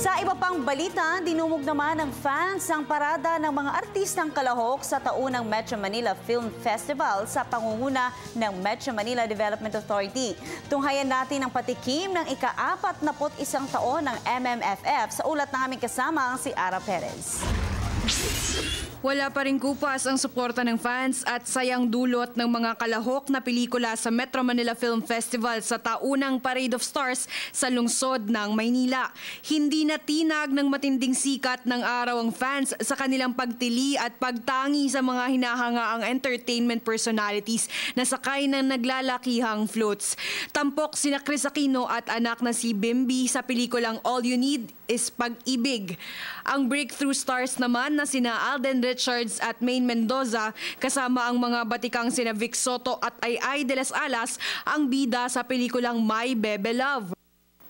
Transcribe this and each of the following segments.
Sa iba pang balita, dinumog naman ng fans ang parada ng mga artistang kalahok sa taunang Metro Manila Film Festival sa pangunguna ng Metro Manila Development Authority. Tunghayan natin ang patikim ng ika-41 taon ng MMFF sa ulat ng aming kasama si Ara Perez. Wala pa rin kupas ang suporta ng fans at sayang dulot ng mga kalahok na pelikula sa Metro Manila Film Festival sa taunang Parade of Stars sa lungsod ng Maynila. Hindi natinag ng matinding sikat ng araw ang fans sa kanilang pagtili at pagtangi sa mga hinahangaang entertainment personalities na sakay ng naglalakihang floats. Tampok sina Chris Aquino at anak na si Bimbi sa pelikulang All You Need is Pag-ibig. Ang breakthrough stars naman na sina Alden Richards at Maine Mendoza kasama ang mga batikang sina Vic Soto at Ay de las Alas ang bida sa pelikulang My Bebe Love.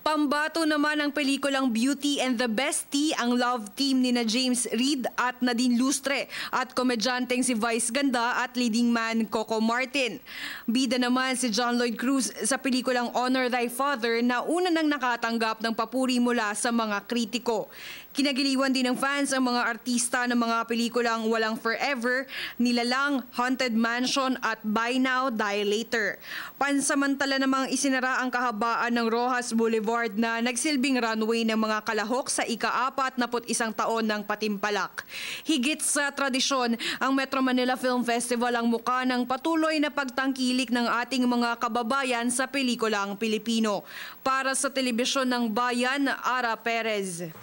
Pambato naman ang pelikulang Beauty and the Bestie ang love team ni na James Reid at Nadine Lustre at komedyanteng si Vice Ganda at leading man Coco Martin. Bida naman si John Lloyd Cruz sa pelikulang Honor Thy Father na una nang nakatanggap ng papuri mula sa mga kritiko. Kinagiliwan din ng fans ang mga artista ng mga pelikulang Walang Forever, Nilalang, Haunted Mansion at Buy Now, Die Later. Pansamantala namang isinara ang kahabaan ng Rojas Boulevard na nagsilbing runway ng mga kalahok sa ika-41 taon ng Patimpalak. Higit sa tradisyon, ang Metro Manila Film Festival ang muka ng patuloy na pagtangkilik ng ating mga kababayan sa pelikulang Pilipino. Para sa Telebisyon ng Bayan, Ara Perez.